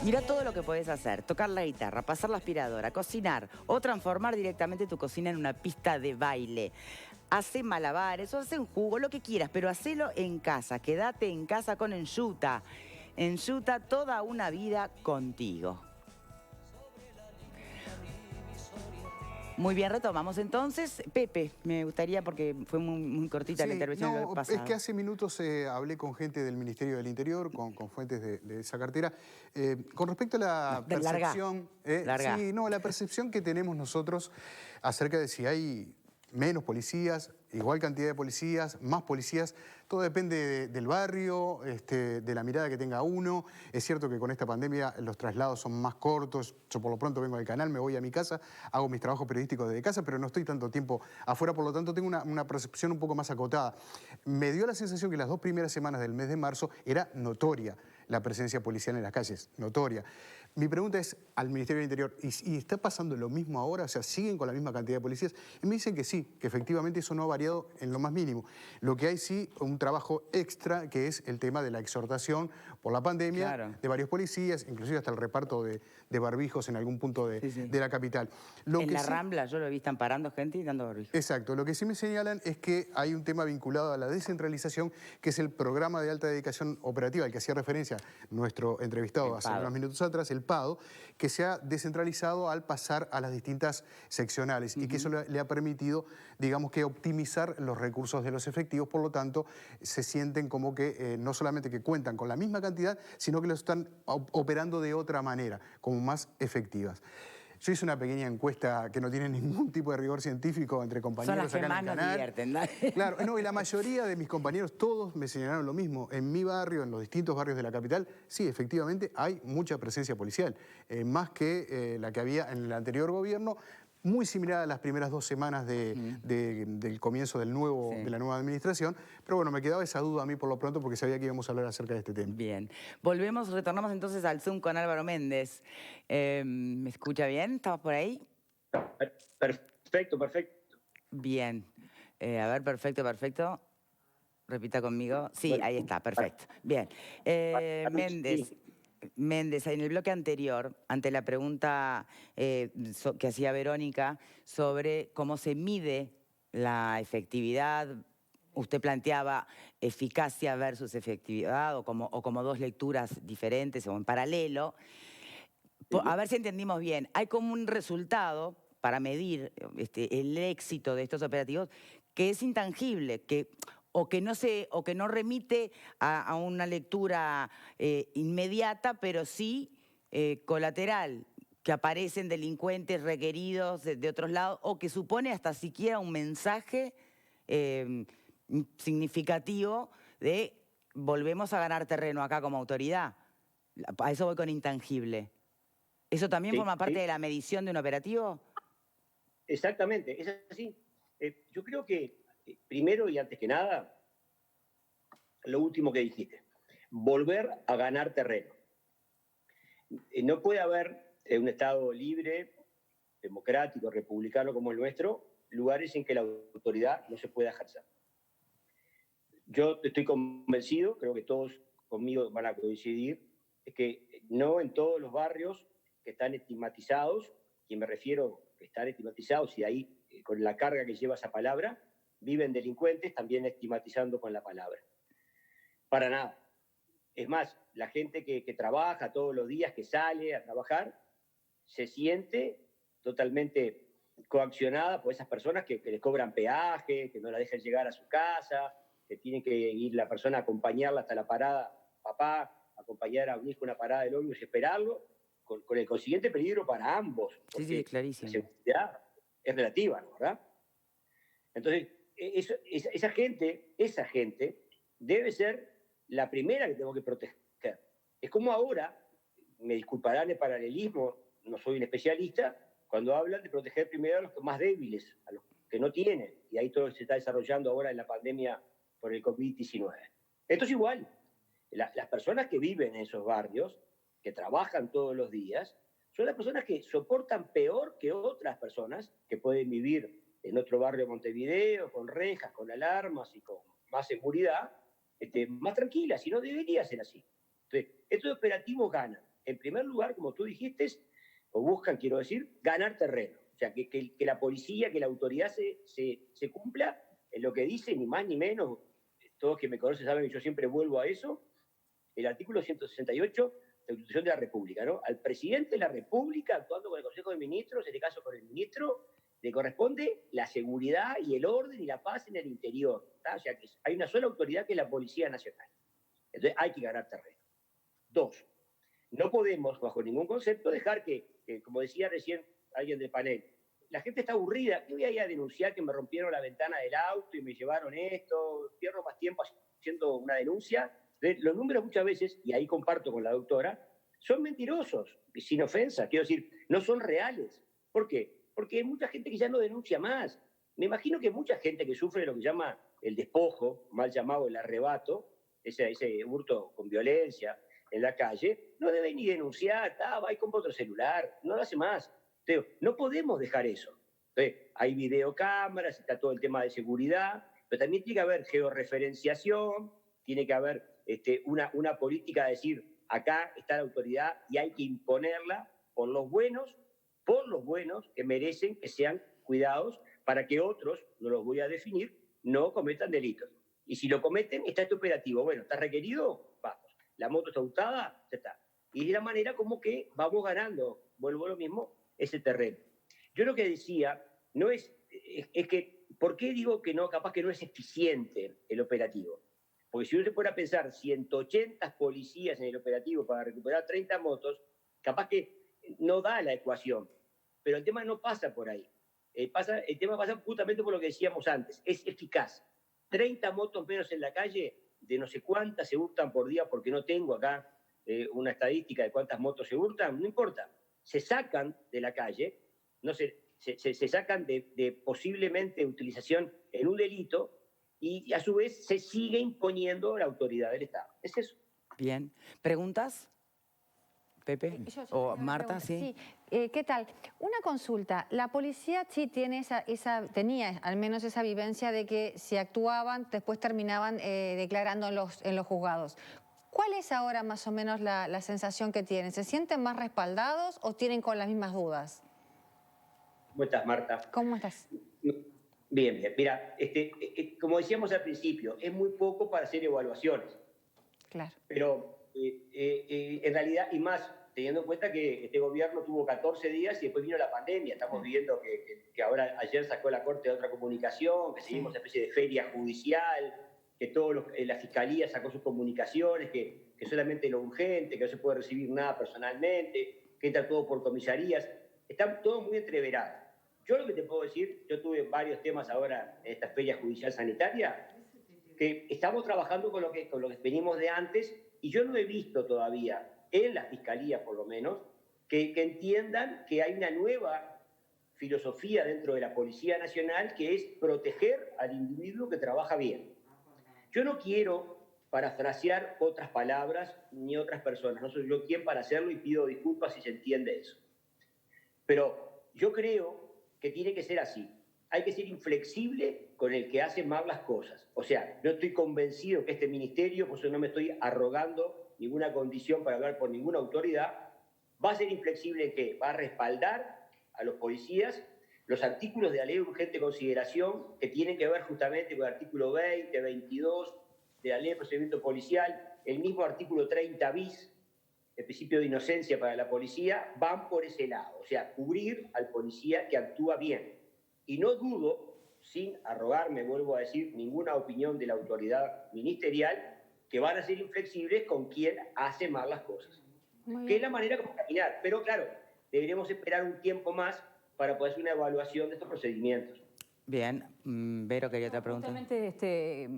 Mira todo lo que podés hacer: tocar la guitarra, pasar la aspiradora, cocinar o transformar directamente tu cocina en una pista de baile. Hacé malabares o hacé un jugo, lo que quieras, pero hacelo en casa. Quédate en casa con Enjuta. Enjuta, toda una vida contigo. Muy bien, retomamos entonces. Pepe, me gustaría, porque fue muy cortita la Sí, intervención del no, es que pasado. hace minutos hablé con gente del Ministerio del Interior, con fuentes de esa cartera. Con respecto a No, la larga, percepción, larga. sí, no, la percepción que tenemos nosotros acerca de si hay menos policías, igual cantidad de policías, más policías, todo depende del barrio, de la mirada que tenga uno. Es cierto que con esta pandemia los traslados son más cortos. Yo por lo pronto vengo del canal, me voy a mi casa, hago mis trabajos periodísticos desde casa, pero no estoy tanto tiempo afuera, por lo tanto tengo una percepción un poco más acotada. Me dio la sensación que las 2 primeras semanas del mes de marzo era notoria la presencia policial en las calles, notoria. Mi pregunta es al Ministerio del Interior, ¿y está pasando lo mismo ahora? O sea, ¿siguen con la misma cantidad de policías? Y me dicen que sí, que efectivamente eso no ha variado en lo más mínimo. Lo que hay sí, un trabajo extra, que es el tema de la exhortación por la pandemia Claro. de varios policías, inclusive hasta el reparto de barbijos en algún punto Sí, sí. de la capital. Lo En que la sí, Rambla yo lo vi, están parando gente y dando barbijo. exacto, lo que sí me señalan es que hay un tema vinculado a la descentralización, que es el programa de alta dedicación operativa, al que hacía referencia nuestro entrevistado El hace unos PADO. minutos atrás, el PADO, que se ha descentralizado al pasar a las distintas seccionales y que eso le ha permitido, digamos que, optimizar los recursos de los efectivos. Por lo tanto, se sienten como que no solamente que cuentan con la misma cantidad, sino que lo están operando de otra manera, como más efectivas. Yo hice una pequeña encuesta que no tiene ningún tipo de rigor científico entre Son las compañeros que acá en más el nos canal. divierten, dale. Claro, no, y la mayoría de mis compañeros, todos me señalaron lo mismo. En mi barrio, en los distintos barrios de la capital, sí, efectivamente hay mucha presencia policial, más que la que había en el anterior gobierno, muy similar a las primeras 2 semanas del comienzo de Sí. la nueva administración. Pero bueno, me quedaba esa duda a mí por lo pronto porque sabía que íbamos a hablar acerca de este tema. Bien. Retornamos entonces al Zoom con Álvaro Méndez. ¿Me escucha bien? ¿Estamos por ahí? Perfecto, perfecto. Bien. A ver, perfecto, perfecto. Repita conmigo. Sí, Bueno, ahí está, perfecto. Bien. Méndez, sí. Méndez, en el bloque anterior, ante la pregunta que hacía Verónica sobre cómo se mide la efectividad, usted planteaba eficacia versus efectividad o como dos lecturas diferentes o en paralelo. A ver si entendimos bien. Hay como un resultado para medir el éxito de estos operativos que es intangible, o que no remite a una lectura inmediata, pero sí colateral, que aparecen delincuentes requeridos de otros lados, o que supone hasta siquiera un mensaje eh, significativo de volvemos a ganar terreno acá como autoridad. A eso voy con intangible. ¿Eso también Sí, forma parte sí, de la medición de un operativo? exactamente, es así. Yo creo que, primero y antes que nada, lo último que dijiste, volver a ganar terreno. No puede haber un Estado libre, democrático, republicano como el nuestro, lugares en que la autoridad no se pueda ejercer. Yo estoy convencido, creo que todos conmigo van a coincidir, es que no en todos los barrios que están estigmatizados, y me refiero que están estigmatizados y ahí con la carga que lleva esa palabra, viven delincuentes también estigmatizando con la palabra. Para nada. Es más, la gente que trabaja todos los días, que sale a trabajar, se siente totalmente coaccionada por esas personas que les cobran peaje, que no la dejan llegar a su casa, que tiene que ir la persona a acompañarla hasta la parada, papá, acompañar a un hijo a una parada del ómnibus y esperarlo, con el consiguiente peligro para ambos, Sí, sí, porque la clarísimo. seguridad es relativa, ¿no? ¿Verdad? Entonces, esa gente debe ser la primera que tengo que proteger. Es como ahora, me disculparán el paralelismo, no soy un especialista, cuando hablan de proteger primero a los más débiles, a los que no tienen, y ahí todo se está desarrollando ahora en la pandemia por el COVID-19. Esto es igual. Las personas que viven en esos barrios, que trabajan todos los días, son las personas que soportan peor que otras personas que pueden vivir en otro barrio de Montevideo, con rejas, con alarmas y con más seguridad, más tranquilas, y no debería ser así. Entonces, estos operativos ganan en primer lugar, como tú dijiste, o buscan, quiero decir, ganar terreno. O sea, que la policía, que la autoridad se cumpla en lo que dice, ni más ni menos. Todos que me conocen saben que yo siempre vuelvo a eso. El artículo 168 de la Constitución de la República, ¿no? Al presidente de la República, actuando con el Consejo de Ministros, en este caso con el ministro, le corresponde la seguridad y el orden y la paz en el interior. ¿Tá? O sea, que hay una sola autoridad que es la Policía Nacional. Entonces hay que ganar terreno. 2, no podemos, bajo ningún concepto, dejar que, como decía recién alguien del panel, la gente está aburrida. ¿Qué voy a ir a denunciar que me rompieron la ventana del auto y me llevaron esto? Pierdo más tiempo haciendo una denuncia. Los números muchas veces, y ahí comparto con la doctora, son mentirosos, sin ofensa. Quiero decir, no son reales. ¿Por qué? Porque hay mucha gente que ya no denuncia más. Me imagino que mucha gente que sufre lo que llama el despojo, mal llamado el arrebato, ese hurto con violencia en la calle, no debe ni denunciar, va y compra otro celular, no lo hace más. Entonces, no podemos dejar eso. Entonces, hay videocámaras, está todo el tema de seguridad, pero también tiene que haber georreferenciación, tiene que haber una política de decir, acá está la autoridad y hay que imponerla por los buenos que merecen que sean cuidados para que otros, no los voy a definir, no cometan delitos. Y si lo cometen, está este operativo. Bueno, ¿está requerido? Vamos. La moto está hurtada, ya está. Y de la manera como que vamos ganando, vuelvo a lo mismo, ese terreno. Yo lo que decía no es que, ¿por qué digo que no? Capaz que no es eficiente el operativo. Porque si uno se pone a pensar 180 policías en el operativo para recuperar 30 motos, capaz que no da la ecuación. Pero el tema no pasa por ahí. El tema pasa justamente por lo que decíamos antes. Es eficaz. 30 motos menos en la calle, de no sé cuántas se hurtan por día, porque no tengo acá una estadística de cuántas motos se hurtan, no importa. Se sacan de la calle, no se sacan de posiblemente utilización en un delito y a su vez se sigue imponiendo la autoridad del Estado. Es eso. Bien. ¿Preguntas? Pepe o Marta, sí. ¿Qué tal? Una consulta. La policía sí tiene tenía al menos esa vivencia de que si actuaban, después terminaban declarando en los juzgados. ¿Cuál es ahora más o menos la sensación que tienen? ¿Se sienten más respaldados o tienen con las mismas dudas? ¿Cómo estás, Marta? ¿Cómo estás? Bien, bien. Mira, como decíamos al principio, es muy poco para hacer evaluaciones. Claro. Pero en realidad, y más teniendo en cuenta que este gobierno tuvo 14 días y después vino la pandemia. Estamos viendo que ahora ayer sacó la Corte de otra comunicación, que seguimos una especie de feria judicial, que la Fiscalía sacó sus comunicaciones, que solamente lo urgente, que no se puede recibir nada personalmente, que entra todo por comisarías. Está todo muy entreverado. Yo lo que te puedo decir, yo tuve varios temas ahora en esta feria judicial sanitaria, que estamos trabajando con lo que venimos de antes, y yo no he visto todavía, en la Fiscalía por lo menos, que entiendan que hay una nueva filosofía dentro de la Policía Nacional, que es proteger al individuo que trabaja bien. Yo no quiero parafrasear otras palabras ni otras personas, no soy yo quien para hacerlo y pido disculpas si se entiende eso. Pero yo creo que tiene que ser así. Hay que ser inflexible con el que hace mal las cosas. O sea, yo estoy convencido que este ministerio, por eso no me estoy arrogando ninguna condición para hablar por ninguna autoridad, va a ser inflexible en que va a respaldar a los policías los artículos de la ley de urgente consideración que tienen que ver justamente con el artículo 20, 22 de la ley de procedimiento policial, el mismo artículo 30 bis, el principio de inocencia para la policía, van por ese lado. O sea, cubrir al policía que actúa bien. Y no dudo, sin arrogarme, vuelvo a decir, ninguna opinión de la autoridad ministerial, que van a ser inflexibles con quien hace mal las cosas. Que es la manera como caminar. Pero claro, deberemos esperar un tiempo más para poder hacer una evaluación de estos procedimientos. Bien. Vero, quería otra pregunta. Justamente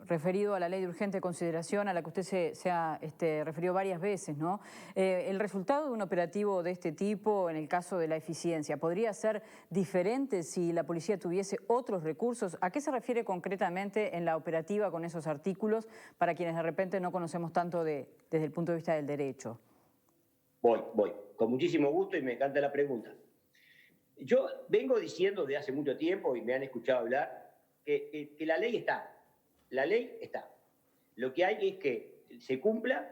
referido a la ley de urgente consideración, a la que usted se ha referido varias veces, ¿no? El resultado de un operativo de este tipo, en el caso de la eficiencia, ¿podría ser diferente si la policía tuviese otros recursos? ¿A qué se refiere concretamente en la operativa con esos artículos para quienes de repente no conocemos tanto desde el punto de vista del derecho? Voy. Con muchísimo gusto y me encanta la pregunta. Yo vengo diciendo de hace mucho tiempo, y me han escuchado hablar, que la ley está. La ley está. Lo que hay es que se cumpla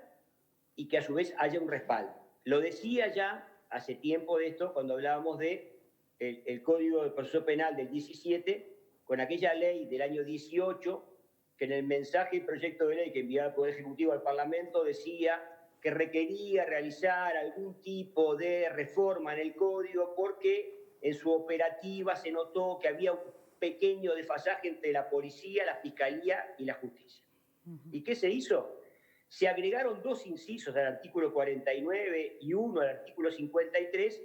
y que a su vez haya un respaldo. Lo decía ya hace tiempo de esto, cuando hablábamos de el Código de Proceso Penal del 17, con aquella ley del año 18, que en el mensaje y proyecto de ley que enviaba el Poder Ejecutivo al Parlamento decía que requería realizar algún tipo de reforma en el Código porque en su operativa se notó que había un pequeño desfasaje entre la policía, la fiscalía y la justicia. ¿Y qué se hizo? Se agregaron 2 incisos al artículo 49 y uno al artículo 53,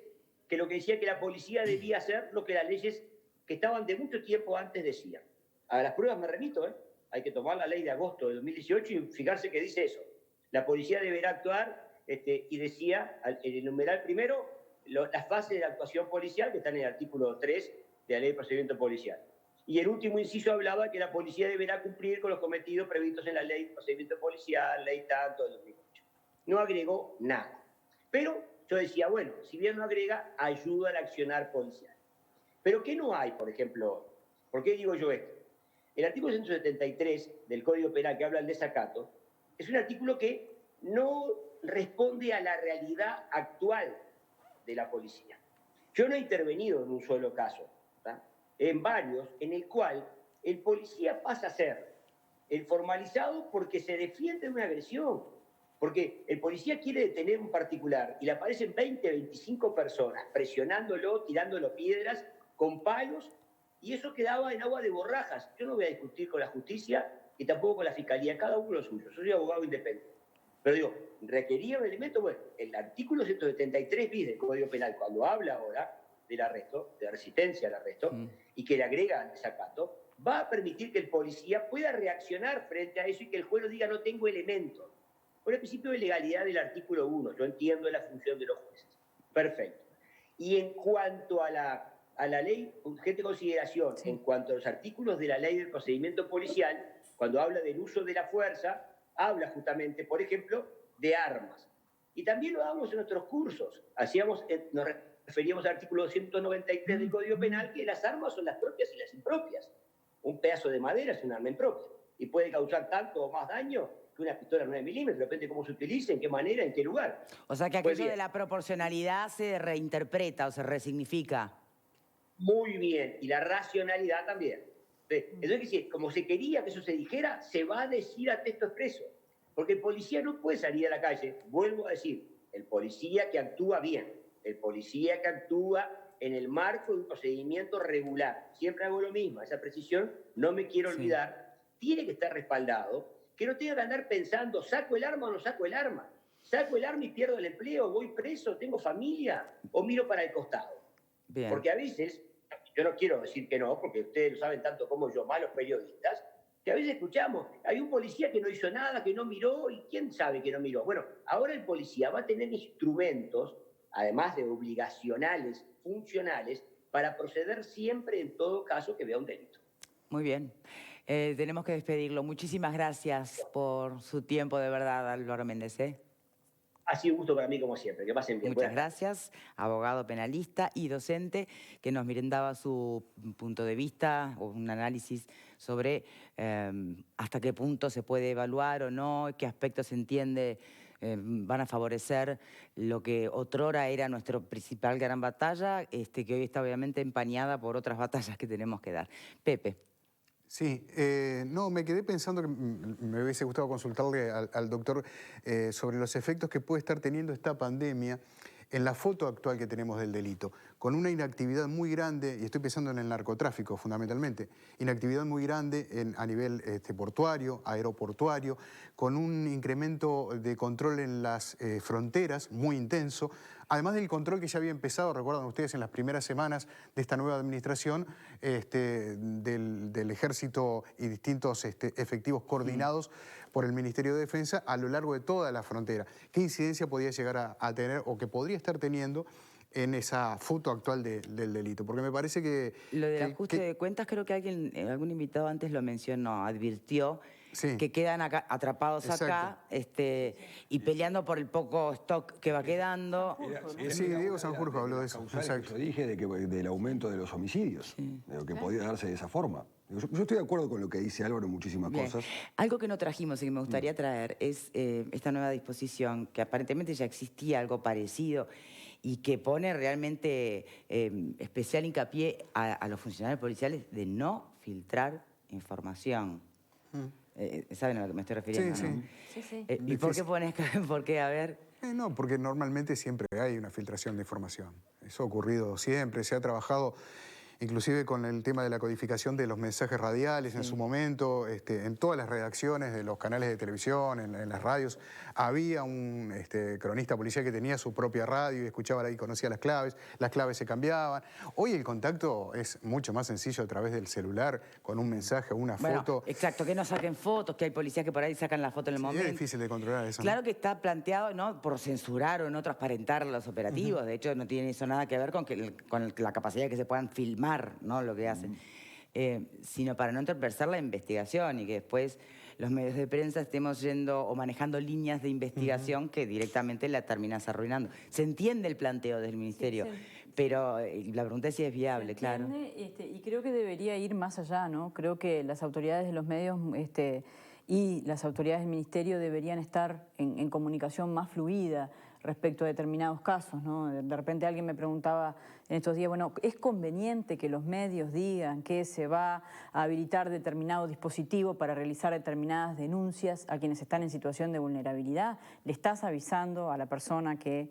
que lo que decía que la policía debía hacer lo que las leyes que estaban de mucho tiempo antes decían. A las pruebas me remito, hay que tomar la ley de agosto de 2018 y fijarse que dice eso. La policía deberá actuar, y decía, en el numeral primero, las fases de la actuación policial que están en el artículo 3 de la ley de procedimiento policial. Y el último inciso hablaba que la policía deberá cumplir con los cometidos previstos en la ley de procedimiento policial, ley tanto de 2008. No agregó nada. Pero yo decía, bueno, si bien no agrega, ayuda al accionar policial. Pero ¿qué no hay, por ejemplo? ¿Por qué digo yo esto? El artículo 173 del Código Penal que habla del desacato es un artículo que no responde a la realidad actual de la policía. Yo no he intervenido en un solo caso, en varios, en el cual el policía pasa a ser el formalizado porque se defiende de una agresión, porque el policía quiere detener un particular y le aparecen 20, 25 personas presionándolo, tirándolo piedras, con palos, y eso quedaba en agua de borrajas. Yo no voy a discutir con la justicia y tampoco con la fiscalía, cada uno lo suyo. Yo soy abogado independiente. Pero digo, requería un elemento, bueno, el artículo 173 bis del Código Penal, cuando habla ahora del arresto, de resistencia al arresto, y que le agrega al desacato, va a permitir que el policía pueda reaccionar frente a eso y que el juez no diga no tengo elementos. Por el principio de legalidad del artículo 1, yo entiendo la función de los jueces. Perfecto. Y en cuanto a la ley urgente consideración, en cuanto a los artículos de la ley del procedimiento policial, cuando habla del uso de la fuerza, habla justamente, por ejemplo, de armas. Y también lo damos en nuestros cursos. Nos referíamos al artículo 293 del Código Penal, que las armas son las propias y las impropias. Un pedazo de madera es un arma impropia y puede causar tanto o más daño que una pistola 9 milímetros, depende de cómo se utilice, en qué manera, en qué lugar. O sea que aquello de la proporcionalidad se reinterpreta o se resignifica. Muy bien, y la racionalidad también. Entonces, como se quería que eso se dijera, se va a decir a texto expreso. Porque el policía no puede salir a la calle, vuelvo a decir, el policía que actúa bien, el policía que actúa en el marco de un procedimiento regular. Siempre hago lo mismo, esa precisión no me quiero olvidar, tiene que estar respaldado, que no tenga que andar pensando, ¿saco el arma o no saco el arma? ¿Saco el arma y pierdo el empleo? ¿Voy preso? ¿Tengo familia? ¿O miro para el costado? Bien. Porque a veces, yo no quiero decir que no, porque ustedes lo saben tanto como yo, malos periodistas, que a veces escuchamos, hay un policía que no hizo nada, que no miró, y quién sabe que no miró. Bueno, ahora el policía va a tener instrumentos, además de obligacionales, funcionales, para proceder siempre en todo caso que vea un delito. Muy bien. Tenemos que despedirlo. Muchísimas gracias por su tiempo, de verdad, Álvaro Méndez. Ha sido un gusto para mí, como siempre. Que pasen bien. Muchas gracias, abogado penalista y docente, que nos brindaba su punto de vista, o un análisis sobre hasta qué punto se puede evaluar o no, qué aspectos se entiende van a favorecer lo que otrora era nuestra principal gran batalla, que hoy está obviamente empañada por otras batallas que tenemos que dar. Pepe. Sí, no, me quedé pensando que me hubiese gustado consultarle al doctor sobre los efectos que puede estar teniendo esta pandemia en la foto actual que tenemos del delito, con una inactividad muy grande, y estoy pensando en el narcotráfico fundamentalmente, inactividad muy grande a nivel portuario, aeroportuario, con un incremento de control en las fronteras muy intenso, además del control que ya había empezado, recuerdan ustedes, en las primeras semanas de esta nueva administración del Ejército y distintos efectivos coordinados por el Ministerio de Defensa a lo largo de toda la frontera. ¿Qué incidencia podía llegar a tener o que podría estar teniendo en esa foto actual del delito? Porque me parece que... Lo del ajuste de cuentas, creo que algún invitado antes lo mencionó, advirtió que quedan atrapados acá y peleando por el poco stock que va quedando. Sí, Diego Sanjurjo habló de eso. Exacto. Yo dije del aumento de los homicidios, de lo que podía darse de esa forma. Yo estoy de acuerdo con lo que dice Álvaro en muchísimas Bien. cosas. Algo que no trajimos y que me gustaría traer es esta nueva disposición, que aparentemente ya existía algo parecido y que pone realmente especial hincapié a los funcionarios policiales de no filtrar información. ¿Saben a lo que me estoy refiriendo? Sí, ¿no? sí. Sí, sí. ¿Y por qué pones, por qué? A ver. No, porque normalmente siempre hay una filtración de información. Eso ha ocurrido siempre, se ha trabajado inclusive con el tema de la codificación de los mensajes radiales en su momento, en todas las redacciones de los canales de televisión, en las radios, había un cronista policial que tenía su propia radio y escuchaba ahí, conocía las claves se cambiaban. Hoy el contacto es mucho más sencillo a través del celular, con un mensaje o una Bueno, foto. exacto, que no saquen fotos, que hay policías que por ahí sacan la foto en el Sí, momento. es difícil de controlar eso, ¿no? Claro que está planteado no por censurar o no transparentar los operativos, de hecho no tiene eso nada que ver con, la capacidad de que se puedan filmar, ¿no? Lo que hacen, sino para no entorpecer la investigación y que después los medios de prensa estemos yendo o manejando líneas de investigación que directamente la terminas arruinando. Se entiende el planteo del ministerio, pero la pregunta es si es viable, Se claro. entiende, y creo que debería ir más allá, ¿no? Creo que las autoridades de los medios y las autoridades del ministerio deberían estar en comunicación más fluida respecto a determinados casos, ¿no? De repente alguien me preguntaba en estos días, bueno, ¿es conveniente que los medios digan que se va a habilitar determinado dispositivo para realizar determinadas denuncias a quienes están en situación de vulnerabilidad? ¿Le estás avisando a la persona que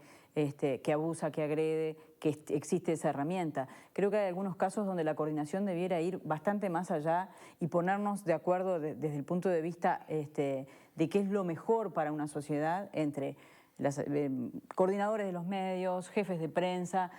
abusa, que agrede, que existe esa herramienta? Creo que hay algunos casos donde la coordinación debiera ir bastante más allá y ponernos de acuerdo desde el punto de vista de qué es lo mejor para una sociedad entre los coordinadores de los medios, jefes de prensa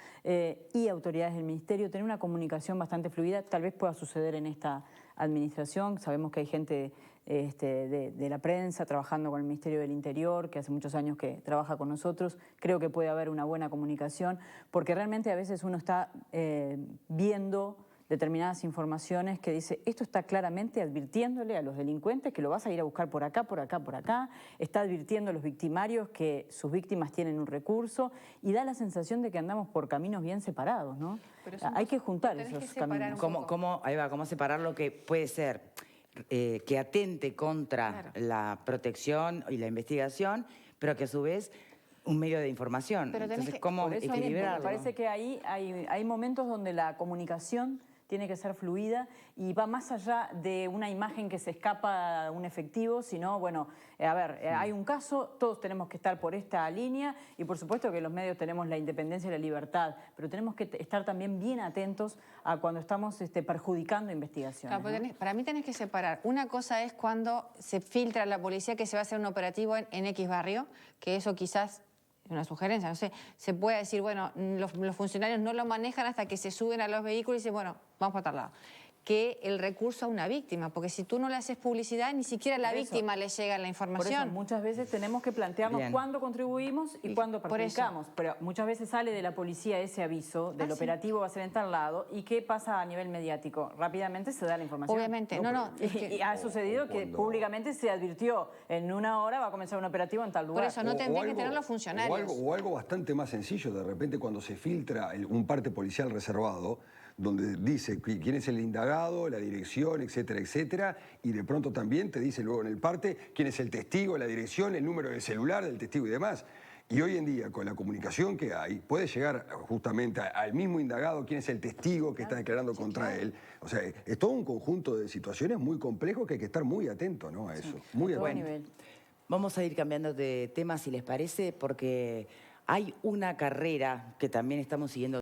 y autoridades del ministerio, tener una comunicación bastante fluida. Tal vez pueda suceder en esta administración. Sabemos que hay gente de la prensa trabajando con el Ministerio del Interior, que hace muchos años que trabaja con nosotros. Creo que puede haber una buena comunicación, porque realmente a veces uno está viendo determinadas informaciones que dice, esto está claramente advirtiéndole a los delincuentes que lo vas a ir a buscar por acá, por acá, por acá, está advirtiendo a los victimarios que sus víctimas tienen un recurso y da la sensación de que andamos por caminos bien separados, ¿no? Hay que juntar esos caminos. ¿Cómo separar lo que puede ser que atente contra la protección y la investigación, pero que a su vez un medio de información? Pero Entonces, ¿cómo Por eso equilibrarlo? me parece que ahí hay momentos donde la comunicación tiene que ser fluida y va más allá de una imagen que se escapa a un efectivo, sino, bueno, a ver, hay un caso, todos tenemos que estar por esta línea y por supuesto que los medios tenemos la independencia y la libertad, pero tenemos que estar también bien atentos a cuando estamos perjudicando investigaciones. Claro, ¿no? para mí tenés que separar. Una cosa es cuando se filtra a la policía que se va a hacer un operativo en X barrio, que eso quizás... una sugerencia, no sé, se puede decir, bueno, los funcionarios no lo manejan hasta que se suben a los vehículos y dicen, bueno, vamos para otro lado. Que el recurso a una víctima, porque si tú no le haces publicidad, ni siquiera a la víctima le llega la información. Por eso muchas veces tenemos que plantearnos cuándo contribuimos y cuándo perjudicamos. Pero muchas veces sale de la policía ese aviso del operativo va a ser en tal lado y ¿qué pasa a nivel mediático? Rápidamente se da la información. Obviamente, Y ha sucedido que públicamente se advirtió, en una hora va a comenzar un operativo en tal lugar. Por eso no tendrían que tener los funcionarios. O algo bastante más sencillo, de repente cuando se filtra un parte policial reservado, donde dice quién es el indagado, la dirección, etcétera, etcétera, y de pronto también te dice luego en el parte quién es el testigo, la dirección, el número del celular del testigo y demás. Y hoy en día, con la comunicación que hay, puede llegar justamente al mismo indagado, quién es el testigo que está declarando contra él. O sea, es todo un conjunto de situaciones muy complejos que hay que estar muy atento, ¿no? A eso. Muy atento. Vamos a ir cambiando de tema, si les parece, porque hay una carrera que también estamos siguiendo